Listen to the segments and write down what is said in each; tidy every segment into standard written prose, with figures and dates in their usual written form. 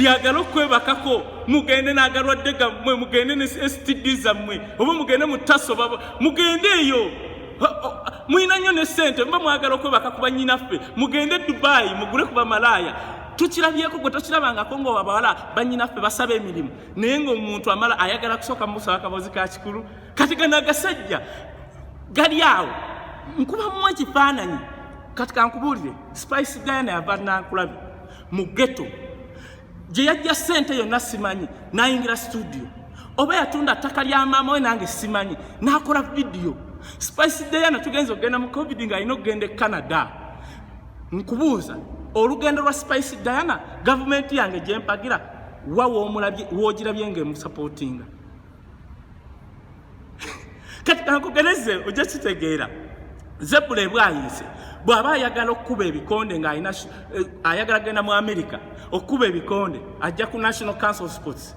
lyagala okwebakako mugende n'agalwadde gammwe mugende ne STD zammwe oba mugende mu taso mugende eyo muyina nnyo ne ssente mba mwagala okwebaka ku bannyinaffe mugende Dubai mugule ku bamalaya tukirabyeko gwe tokirabangako ng'abawala bannyinaffe basaba emirimu naye ng'omuntu amala ayagala kusooka musaba akabozi ka kikulu kati gano agasajja gali awo nkubamu ekifaananyi kati kankubuulire Spice Diana yava nankulabye mu ghetto gye yajja ssente yonna simanyi n'ayingira studio oba yatunda ttaka lya maama we nange simanyi n'akola vidiyo Spice Diana tugenza okugenda mu covid ng'alina okugenda e Canada nkubuuza olugendo lwa Spice Diana gavumenti yange gye mpagira wawo omulabye woogirabye ng'emusapootinga kati kankugereze ojja kitegeera Zebula bwayise bw'aba ayagala okukuba ebikonde ng'alina ayagala genda mu America okukuba ebikonde ajja ku National Council of Sports.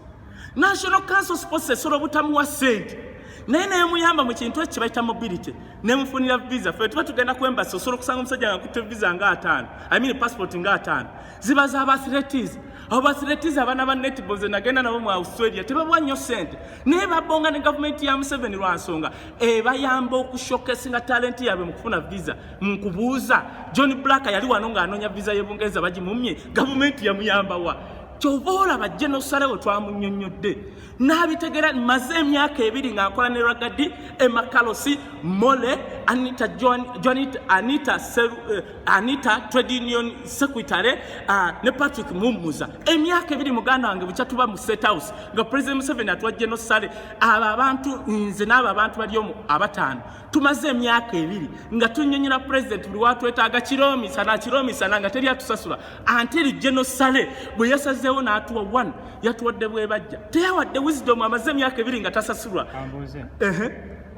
National Council of Sports esobola obutamuwa ssente naye neemuyamba mu kintu ekyo bayita mobility neemufunira visa ffe tuba tugenda ku embassy osobola okusanga omusajja nga akutte visa nga 5 passport nga 5 ziba z'aba athletes abo athletes abaana ba netball ze nagenda nabo mu Australia tebabuwa nnyo ssente naye babonga ne gavumenti ya Museveni lwa nsonga ebayamba okushokesinga talenti yaabwe mu kufuna visa nkubuuza John Black yali wano ng'anoonya visa y'Ebungereza bagimumye gavumenti yamuyambawa kyova olaba General Salewo twamunnyonnyodde n'abitegera maze emyaka 2 ng'akola ne Ragadi Emakalosi Mole Anita Trade Union Secretary ne Patrick Mumuza emyaka 2 muganda wange bukyatuba mu State House nga President Museveni atwa General Sale abo abantu nze n'abo abantu bali omu abatano tumaze emyaka 2 nga tunnyonnyola President buli watwetaaga kiromisa nga teri atusasula until General Sale bwe yasazeewo n'atuwa 1 yatuwadde bwe bajja teyawadde wisdom amaze emyaka 2 nga tasasulwa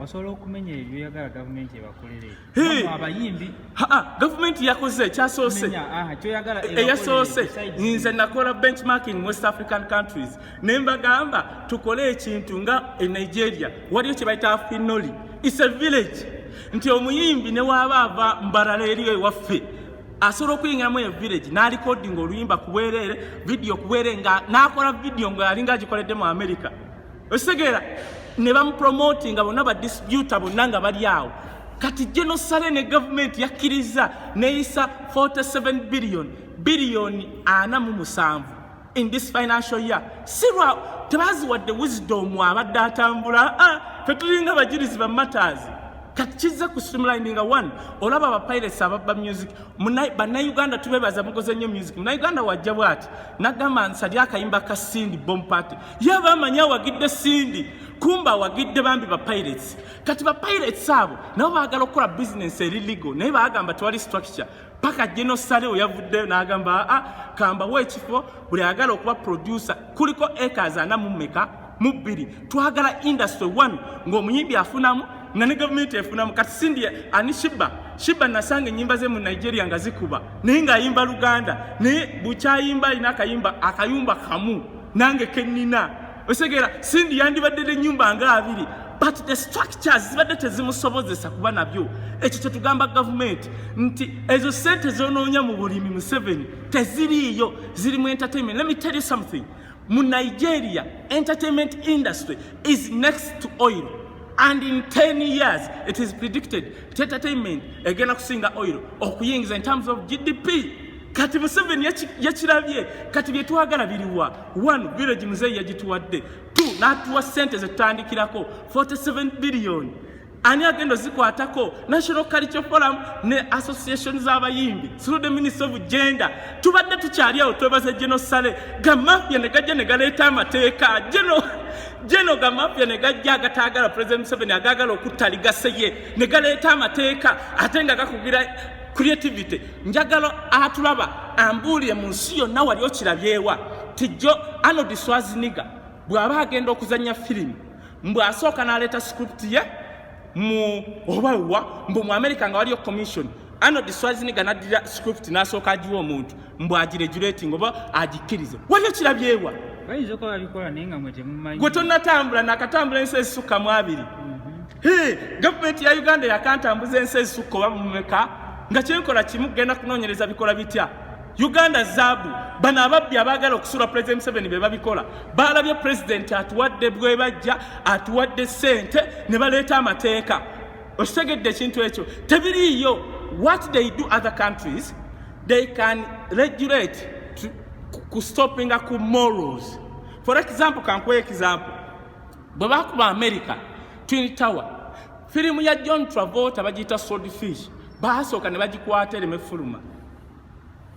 osobola okumenya ebyo yagala gavumenti ebakolere abayimbi gavumenti yakoze ekyasoose eyasoose nze nakola benchmarking West African countries ne mbagamba tukole ekintu nga e Nigeria waliyo kye bayita Afinoli it's a village nti omuyimbi ne waaba ava Mbarara eriyo ewaffe asobola okuyingiramu eyo village n'alikodinga oluyimba kubwerere video kubwere nga n'akola video nga yalinga agikoledde mu America osegeera ne bamupromoting nga bonna badistributor bonna nga bali awo kati General Sale ne government yakkiriza neeyisa 47 billion 47 in this financial year sirwa tebaziwadde wisdom abadde atambula tetulinga bajirizi ba matters kati kiza ku streamlining 1 olaba ba pirates ababba music bannayuganda tubebaza mukoze nnyo music munnayuganda wajja bwati nagamba nsali akayimba ka Cindy Bomb Party yaba amanya wagidde Cindy kumba wagidde bambi ba pirates kati ba pirates abo nabo baagala okukola business illegal naye baagamba twali structure paka General Sale yavuddeyo n'agamba kamba wekifo buli agala okuba producer kuliko acres ana mumeka mu 2 twagala industry 1 ng'omuyimbi afunamu nga ne gavumenti efunamu kati Cindy ani Shiba nasanga ennyimba ze mu Nigeria nga zikuba naye ng'ayimba Luganda naye bukyayimba alina akayumba kamu nange kennina osegeera Cindy yandibadde n'ennyumba nga 2 but the structures zibadde tezimusobozesa kuba nabyo ekyo kye tugamba gavumenti nti ezo ssente zonoonya mu bulimi Museveni teziriiyo ziri mu entertainment. Let me tell you something, mu Nigeria entertainment industry is next to oil. And in 10 years, it is predicted entertainment again kusinga oil okuyingiza in terms of GDP. Kati Museveni yakirabye kati bye twagala biriwa 1 village muzeyi yagituwadde 2 n'atuwa ssente zetutandikirako 47 billion ani agendo zikwatako National Culture Forum ne association z'abayimbi through the Minister of Gender tubadde tukyali awo twebaza General Sale gamafya ne gajja ne galeeta amateeka General gamafya ne gajja agatagala President Museveni agagala okutaligaseye ne galeeta amateeka ate nga gakugira creativity. Njagala atulaba ambuulire mu nsi yonna wali okirabyewa tijjo Arnold Schwarzenegger bw'aba agenda okuzannya firimu mbw'asooka n'aleeta script ye mu obawa mbu mu America nga waliyo commission Arnold Schwarzenegger n'addira script n'asooka agiwa omuntu mbw'agiregulating oba agikkirize wali okirabyewa bayinza okuba babikola naye nga mwe temumanyi gwe tonnatambula nakatambula ensi ezisukka mu 2 gavumenti ya Uganda yakantambuza ensi ezisukka oba mumeka nga kyenkola kimu genda kunoonyereza bikola bitya Uganda zaabu bano ababbi abaagala okusula President Museveni be babikola baalabye President atuwadde bwe bajja atuwadde ssente ne baleeta amateeka okitegedde ekintu ekyo tebiriiyo. What they do other countries, they can regulate to stopping ku morals. For example, kankuwa example bwe bakuba America Twin Tower firimu ya John Travolta bagiyita Swordfish baasooka ne bagikwata eremefuluma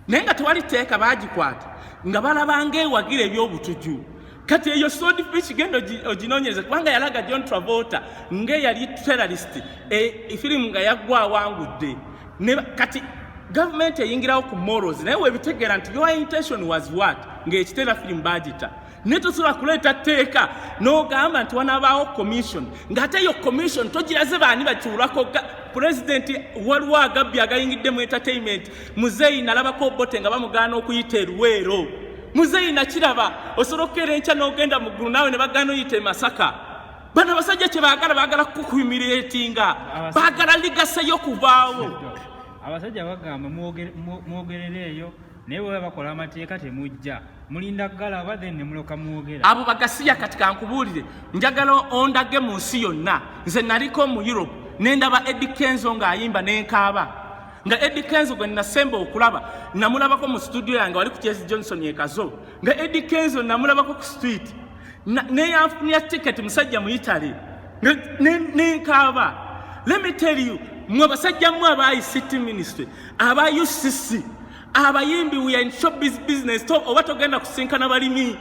naye nga tewali teeka bagikwata nga balabanga ewagira ebyobutuju. Kati eyo Swordfish genda oginoonyereza kubanga yalaga John Travolta ng'eyali terrorist firimu nga yaggwa awangudde. Kati government eyingirawo ku morals naye webitegeera nti your intention was what ng'ekitera firimu bagita ne tosobola kuleeta tteeka n'ogamba nti wanabaawo commission ng'ate eyo commission togiraze baani bakiwulako. President waliwo agabbi agayingidde mu entertainment muzeeyi nalabako bote nga bamugaana okuyita eruweero muzeeyi nakiraba osobola okukeera enkya n'ogenda mu ggulu naawe ne bagaana oyita e Masaka. Bano abasajja kye baagala kukuhumiratinga baagala ligaseyo kuvaawo. Abasajja bagamba mwogerere eyo naye bwe bakola amateeka temujja mulinda galaba then ne muloka mwogera. Abo bagasiya kati kankubuulire njagala ondage mu nsi yonna. Nze naliko mu Europe nendaba Eddie Kenzo ng'ayimba n'enkaaba nga Eddie Kenzo gwe nasemba okulaba namulabako mu studio yange wali ku Jesse Johnson yekazo nga Eddie Kenzo namulabako ku street neyanfunya ticket musajja mu Italy n'enkaaba. Let me tell you mwe basajja mwe aba City Ministry aba UCC abayimbi we are in showbiz business oba togenda kusinkana balimi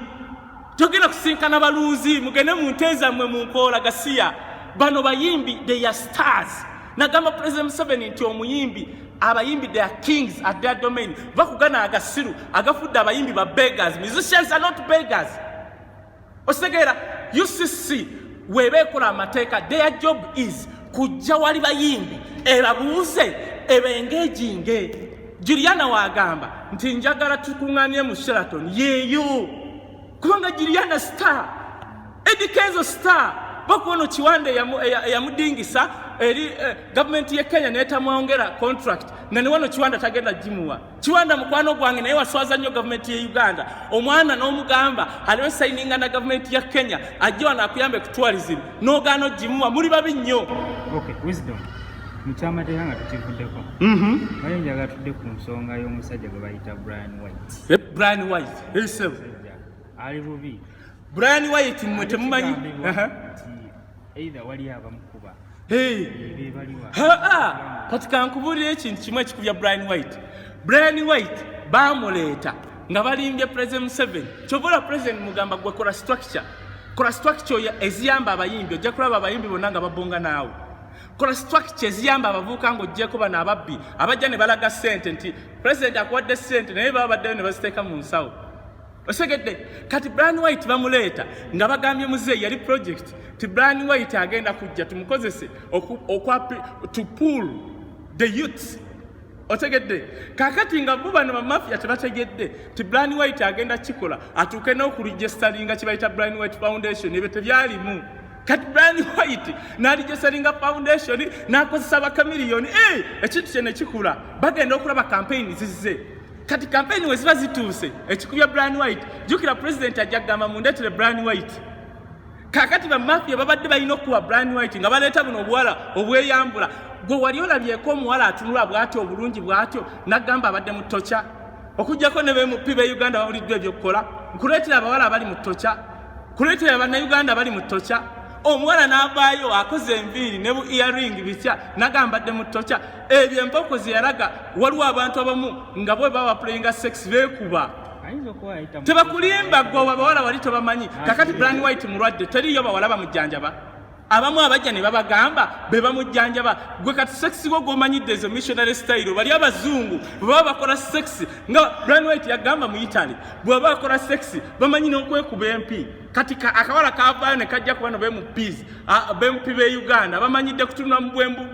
togenda kusinkana baluuzi mugende mu nteeza mwe mu nkola gasiya. Bano bayimbi they are stars. Nagamba President Museveni nti omuyimbi abayimbi they are kings at their domain. Bakugana agasiru agafudde abayimbi ba beggars. Musicians are not beggars. Osegeera UCC webeekola amateeka their job is kujja wali bayimbi ebabuuze ebengeejinge. Juliana wagamba nti njagala tukuŋŋaanye mu Sheraton yeeyo kubanga Juliana star Eddie Kenzo star bakuwono Kiwande yamudingisa eri government ye Kenya netamwongera contract nga ne wano Kiwanda tagenda jimuwa. Kiwanda mukwano gwange naye waswaza nnyo government ye Uganda omwana n'omugamba aliwe signinga na government ya Kenya ajja wano akuyambe ku tourism n'ogaano jimuwa muri babi nnyo. Okay, wisdom mukyamateeka nga tukivuddeko naye njagala tudde ku nsonga y'omusajja gwe bayita Brian White. Brian White himself ali bubi. Brian White mmwe temumanyi either wali abamukuba kati kankubuulira ekintu kimu ekikubya Brian White. Brian White baamuleeta nga balimbye President Museveni kyobola President mugamba gwe kola structure eziyamba abayimbi ojja kulaba abayimbi bonna nga babonga naawe. Kola structure eziyamba abavubuka ng'oggyeko bano ababbi abajja ne balaga ssente nti President akuwadde ssente naye baba baddeyo ne baziteeka mu nsawo. Osegedde kati Brian White bamuleeta nga bagambye muzeeyi yali project ti Brian White agenda kujja tumukozese to pull the youths. Otegedde kakati nga bo bano bamafia tebategedde ti Brian White agenda kikola atuuke n'okuregisteringa kibayita Brian White Foundation ebyo tebyalimu. Kati Brian White n'aregisteringa foundation n'akozesa bakamiliyoni ekintu kye ne kikula bagenda okulaba campaign zizze. Kati campaign we ziba zituuse ekikubya Brian White jukira President ajja kugamba mundeetere Brian White. Kakati bamafia babadde balina okuwa Brian White nga baleeta buno obuwala obweyambula gwe wali olabyeko omuwala atunula bw'atyo obulungi bw'atyo n'agamba abadde mu ttokya okuggyako ne bemupi be Uganda bawuliddwa ebyokukola nkuleetera abawala abali mu ttokya kuleetera bannayuganda bali mu ttokya. Omuwala n'avaayo akoze enviiri ne bu earring bitya n'agamba adde mu ttokya. Ebyo empoko ze yalaga waliwo abantu abamu nga bwe baba playinga sex beekuba tebakulimba gwe abawala wali tobamanyi. Kakati Brian White mulwadde teriyo bawala bamujjanjaba abamu abajja ne babagamba be bamujjanjaba gwe kati sex gwo gw'omanyidde ezo missionary style bali abazungu bwe baba bakola sex nga Brian White yagamba mu Italy bwe baba bakola sex bamanyi n'okwekuba empi. Kati akawala kavaayo ne kajja ku bano bemupizi bemupi be Uganda bamanyidde kutunula mu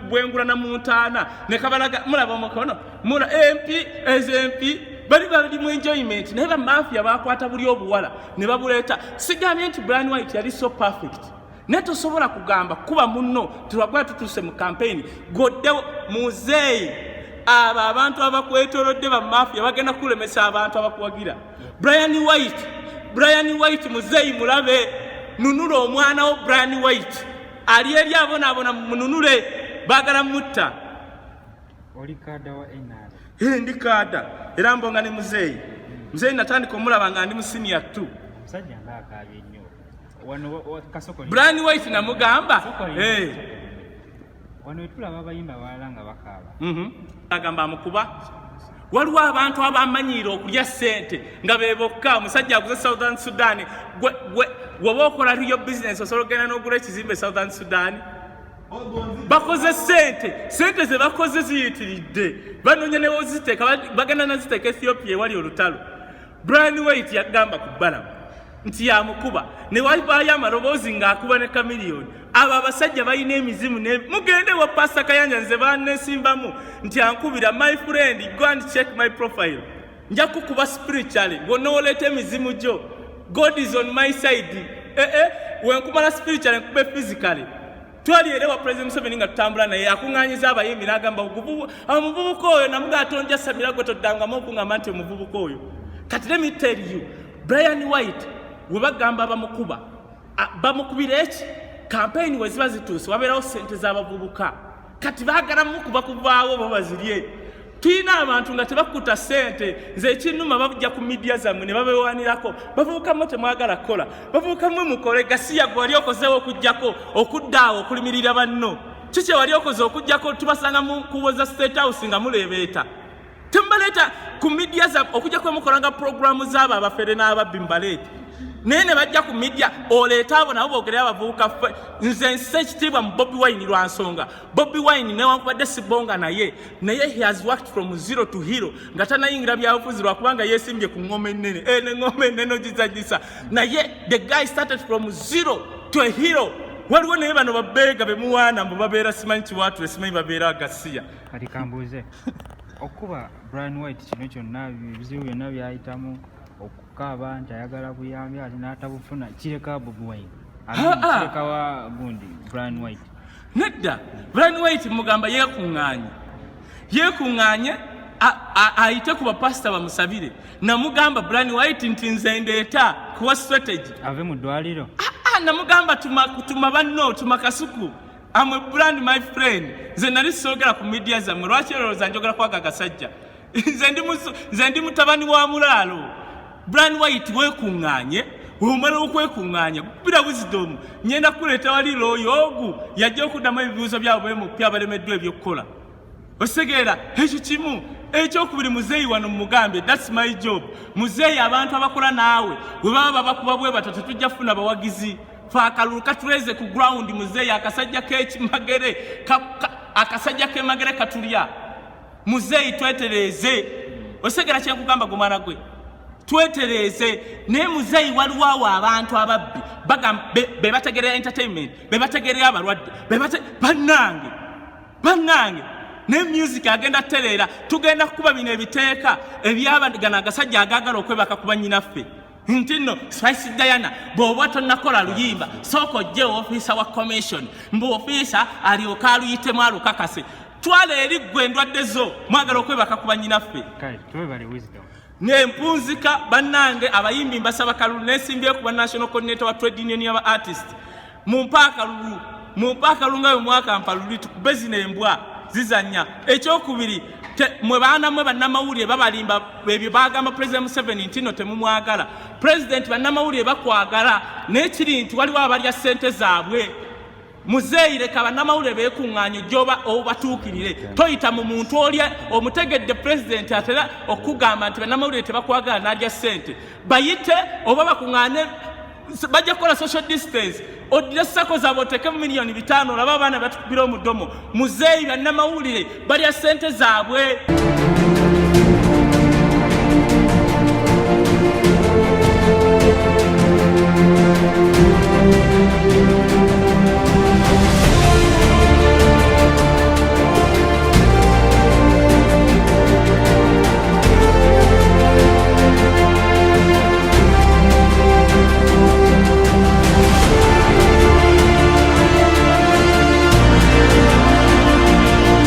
bwengula na mu ntaana ne kabalaga mulaba mukono mula empi ezempi bali mu enjoyment naye bamafia bakwata buli obuwala ne babuleeta. Sigambye nti Brian White yali so perfect naye tosobola kugamba kuba munno tulwagwa tutuuse mu campaign goddewo muzeeyi aba abantu abakwetoolodde ba mafia bagenda kulemesa abantu abakuwagira. Brian White muzeeyi mulabe, nunula omwana wo Brian White ali eri abonaabona mununule baagala mutta. Oli kaada wa NRM? Ndi kaada era mbonga ne muzeeyi. Muzeeyi natandika omulaba nga ndi mu senior 2. Musajja ng'akaabye nnyo. Wano kasoko Brian White namugamba wano wetulaba abayimba balala nga bakaaba. Agamba amukuba. Waliwo abantu abamanyiira okulya ssente nga be bokka. Omusajja aguze Southern Sudan. Woba okola liyo business osobola okugenda n'ogula ekizimbe Southern Sudan. Bakoze sente ze bakoze ziyitiridde. Banoonya ne woziteeka bagenda naziteeka Ethiopia ewali olutalo. Brian White yagamba ku Balamu nti yamukuba ne walibaayo amaloboozi ng'akuba ne Chameleone. Abo abasajja balina emizimu mugende wa Pastor Kayanja nze bannesimbamu nti ankubira my friend go and check my profile. Nja kukuba spiritually ng'onooleeta emizimu gyo. God is on my side. Wenkumala spiritually nkube physically. Twali ere wa President Museveni nga tutambula naye akuŋŋaanyiza abayimbi n'agamba omuvubuka oyo namuga atonja Samira gwe toddangamu okuŋŋamba nti omuvubuka oyo. Kati let me tell you, Brian White we bagamba bamukuba bamukubira eki campaign we ziba zituuse wabeerawo ssente z'abavubuka kati baagala mukuba kuvaawo bo bazirye. Tulina abantu nga tebakuta ssente nze ekinnuma bajja ku media zammwe ne babeewanirako bavubukamu temwagala kukola bavubukamu mukole. Gasiya gwe wali okozeewo okuggyako okuddaawo okulimirira banno kiki wali okoze okuggyako tubasanga mu nkubo za State House nga muleebeeta tembaleeta ku media zammwe okuggyako mukolanga programu z'abo abafere n'ababbi mbaleeta naye ne bajja ku media oleeta abo nabo boogere abavubuka nze nsi ekitiibwa mu Bobi Wine lwa nsonga Bobi Wine newankubadde sibonga naye he has worked from zero to hero nga tanayingira byabufuzi lwakubanga yeesimbye ku ngoma ennene ne ngoma ennene ogizagisa naye the guy started from zero to a hero. Waliwo naye bano babbeega bemuwaana mbu babeera simanyi kiwaatule simanyi babeera Gasiya. Kati kambuuze okuba Brian White kino kyonna ebizibu byonna byayitamu okukaaba nti ayagala buyambi ati n'atabufuna kireka Bobi Wine kireka wa gundi Brian White nedda. Brian White mugamba yeekuŋŋaanye ayite ku bapasita bamusabire namugamba Brian White nti nze ndeeta kuwa strategy ave mu ddwaliro. Namugamba tuma banno tuma kasuku amwe brand my friend nze nali soogera ku media zammwe lwaki olowooza njogera kwaga gasajja nze ndi mutabani wa mulaalo. Brian White weekuŋŋaanye womala okwekuŋŋaanya kupira wisdom nyenda kuleeta wali looyo ogu yajja okuddamu ebibuuzo byabo bemupya balemeddwa ebyokukola. Osegeera ekyo kimu. Ekyokubiri muzeeyi wano mugambye that's my job. Muzeeyi abantu abakola naawe bwe baba bakuba bwe batatu tujja kufuna bawagizi fa akalulu katuleze ku ground. Muzeeyi akasajja k'ekimagere akasajja k'emagere katulya. Muzeeyi twetereeze. Osegeera kyenkugamba gwe mwana gwe twetereeze. Naye muzeeyi waliwo awo abantu ababbi be bategerera entertainment be bategerera abalwadde bannange ne music agenda tereera tugenda kukuba bino ebiteeka ebyabagana agasajja agaagala okwebaka ku bannyinaffe nti nno Spice Diana bw'oba tonnakola luyimba sooka ojje ofiisa wa commission mbu ofiisa alyoka aluyitemu alukakase twala eri ggwe endwadde zo mwagala okwebaka ku bannyinaffe nempunzika bannange abayimbi mbasaba kalulu neesimbyeku bwa National Coordinator wa Trade Union y'aba artist mumpaakalulu nga bwe mwakampa luli tukube zino embwa zizanya. Ekyokubiri mwe baana mwe bannamawulire babalimba ebyo bagamba President Museveni nti no temumwagala. President bannamawulire bakwagala n'ekiri nti waliwo abalya ssente zaabwe. Muzeeyi leka bannamawulire beekuŋŋaanya gy'oba obatuukirire toyita mu muntu olya omutegedde President atera okugamba nti bannamawulire tebakwagala n'alya ssente bayite oba bakuŋŋaane bajja kukola social distance odire sako zaabwe oteeke mu miliyoni 5 olaba abaana batukubira omudomo. Muzeeyi bannamawulire balya ssente zaabwe.